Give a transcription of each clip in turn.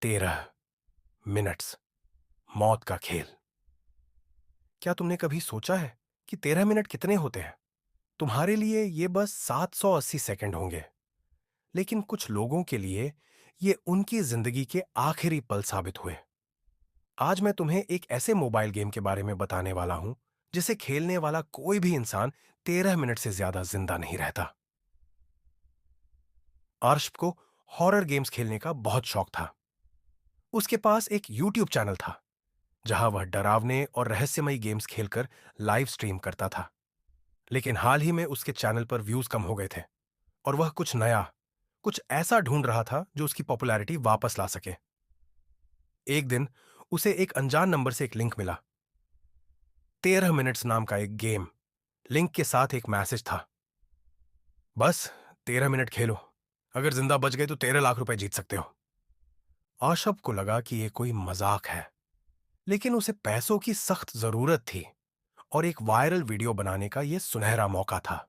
13 minutes, मौत का खेल। क्या तुमने कभी सोचा है कि 13 मिनट कितने होते हैं? तुम्हारे लिए ये बस 780 सेकंड होंगे, लेकिन कुछ लोगों के लिए ये उनकी जिंदगी के आखिरी पल साबित हुए। आज मैं तुम्हें एक ऐसे मोबाइल गेम के बारे में बताने वाला हूं जिसे खेलने वाला कोई भी इंसान 13 मिनट से ज्यादा जिंदा नहीं रहता। अर्श को हॉरर गेम्स खेलने का बहुत शौक था। उसके पास एक यूट्यूब चैनल था जहां वह डरावने और रहस्यमयी गेम्स खेलकर लाइव स्ट्रीम करता था। लेकिन हाल ही में उसके चैनल पर व्यूज कम हो गए थे और वह कुछ नया, कुछ ऐसा ढूंढ रहा था जो उसकी पॉपुलैरिटी वापस ला सके। एक दिन उसे एक अनजान नंबर से एक लिंक मिला। 13 मिनट्स नाम का एक गेम। लिंक के साथ एक मैसेज था, बस 13 मिनट खेलो, अगर जिंदा बच गए तो 13 लाख रुपए जीत सकते हो। आशब को लगा कि यह कोई मजाक है, लेकिन उसे पैसों की सख्त जरूरत थी और एक वायरल वीडियो बनाने का यह सुनहरा मौका था।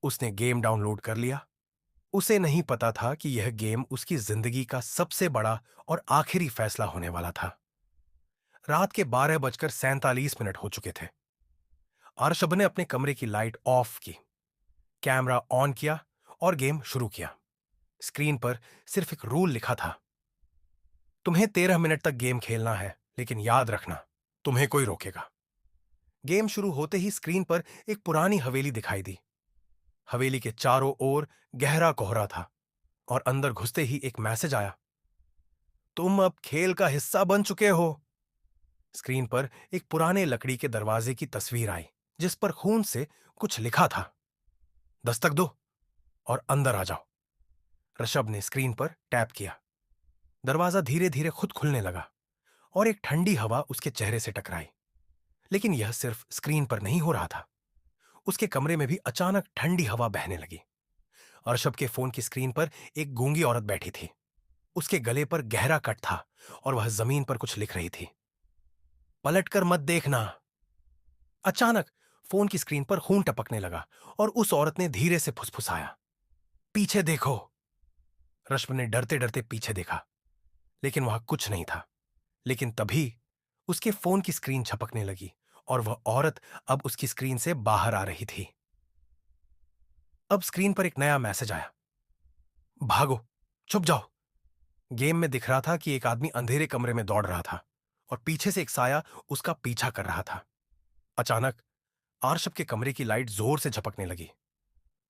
उसने गेम डाउनलोड कर लिया। उसे नहीं पता था कि यह गेम उसकी जिंदगी का सबसे बड़ा और आखिरी फैसला होने वाला था। रात के 12 बजकर 47 मिनट हो चुके थे। अर्शब ने अपने कमरे की लाइट ऑफ की, कैमरा ऑन किया और गेम शुरू किया। स्क्रीन पर सिर्फ एक रूल लिखा था, तुम्हें 13 मिनट तक गेम खेलना है, लेकिन याद रखना, तुम्हें कोई रोकेगा। गेम शुरू होते ही स्क्रीन पर एक पुरानी हवेली दिखाई दी। हवेली के चारों ओर गहरा कोहरा था और अंदर घुसते ही एक मैसेज आया, तुम अब खेल का हिस्सा बन चुके हो। स्क्रीन पर एक पुराने लकड़ी के दरवाजे की तस्वीर आई जिस पर खून से कुछ लिखा था, दस्तक दो और अंदर आ जाओ। ऋषभ ने स्क्रीन पर टैप किया। दरवाजा धीरे धीरे खुद खुलने लगा और एक ठंडी हवा उसके चेहरे से टकराई। लेकिन यह सिर्फ स्क्रीन पर नहीं हो रहा था, उसके कमरे में भी अचानक ठंडी हवा बहने लगी। ऋषभ के फोन की स्क्रीन पर एक गूंगी औरत बैठी थी। उसके गले पर गहरा कट था और वह जमीन पर कुछ लिख रही थी। पलटकर मत देखना। अचानक फोन की स्क्रीन पर खून टपकने लगा और उस औरत ने धीरे से फुसफुसाया, पीछे देखो। ऋषभ ने डरते डरते पीछे देखा, लेकिन वहां कुछ नहीं था। लेकिन तभी उसके फोन की स्क्रीन झपकने लगी और वह औरत अब उसकी स्क्रीन से बाहर आ रही थी। अब स्क्रीन पर एक नया मैसेज आया, भागो, छुप जाओ। गेम में दिख रहा था कि एक आदमी अंधेरे कमरे में दौड़ रहा था और पीछे से एक साया उसका पीछा कर रहा था। अचानक आरशब के कमरे की लाइट जोर से झपकने लगी।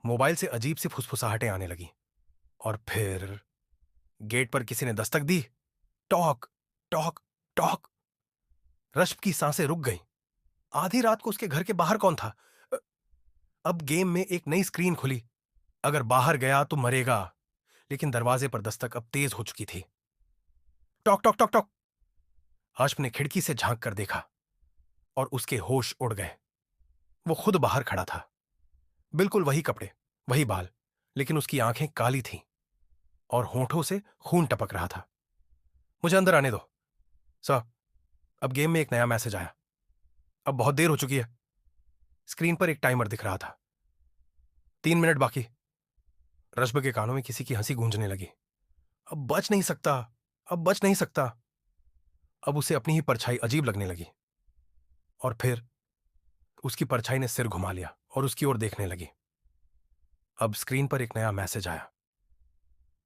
मोबाइल से अजीब सी फुसफुसाहटें आने लगी और फिर गेट पर किसी ने दस्तक दी। टॉक टॉक टॉक। रश्म की सांसें रुक गईं। आधी रात को उसके घर के बाहर कौन था? अ, अब गेम में एक नई स्क्रीन खुली, अगर बाहर गया तो मरेगा। लेकिन दरवाजे पर दस्तक अब तेज हो चुकी थी। टॉक टॉक टॉक टॉक। हाशम ने खिड़की से झांक कर देखा और उसके होश उड़ गए। वो खुद बाहर खड़ा था, बिल्कुल वही कपड़े, वही बाल, लेकिन उसकी आंखें काली थीं और होंठों से खून टपक रहा था। मुझे अंदर आने दो सर, अब गेम में एक नया मैसेज आया, अब बहुत देर हो चुकी है। स्क्रीन पर एक टाइमर दिख रहा था, 3 मिनट बाकी। रश्ब के कानों में किसी की हंसी गूंजने लगी। अब बच नहीं सकता, अब बच नहीं सकता। अब उसे अपनी ही परछाई अजीब लगने लगी और फिर उसकी परछाई ने सिर घुमा लिया और उसकी ओर देखने लगी। अब स्क्रीन पर एक नया मैसेज आया,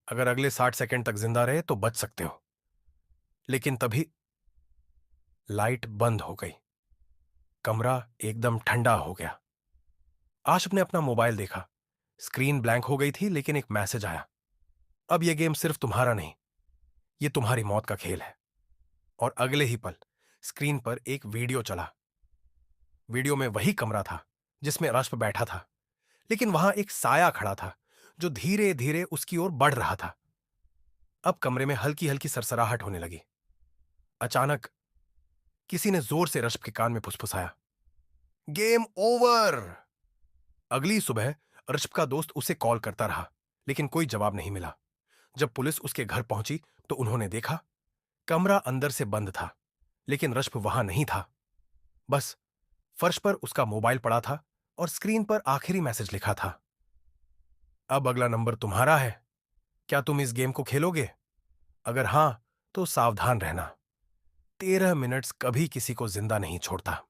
अगर अगले 60 सेकंड तक जिंदा रहे तो बच सकते हो। लेकिन तभी लाइट बंद हो गई। कमरा एकदम ठंडा हो गया। आशिफ ने अपना मोबाइल देखा। स्क्रीन ब्लैंक हो गई थी, लेकिन एक मैसेज आया, अब यह गेम सिर्फ तुम्हारा नहीं, यह तुम्हारी मौत का खेल है। और अगले ही पल स्क्रीन पर एक वीडियो चला। वीडियो में वही कमरा था जिसमें रश्म बैठा था, लेकिन वहां एक साया खड़ा था जो धीरे धीरे उसकी ओर बढ़ रहा था। अब कमरे में हल्की हल्की सरसराहट होने लगी। अचानक किसी ने जोर से रश्म के कान में फुसफुसाया, गेम ओवर। अगली सुबह ऋषभ का दोस्त उसे कॉल करता रहा, लेकिन कोई जवाब नहीं मिला। जब पुलिस उसके घर पहुंची तो उन्होंने देखा कमरा अंदर से बंद था, लेकिन ऋषभ वहां नहीं था। बस फर्श पर उसका मोबाइल पड़ा था और स्क्रीन पर आखिरी मैसेज लिखा था, अब अगला नंबर तुम्हारा है, क्या तुम इस गेम को खेलोगे? अगर हां तो सावधान रहना। 13 मिनट्स कभी किसी को जिंदा नहीं छोड़ता।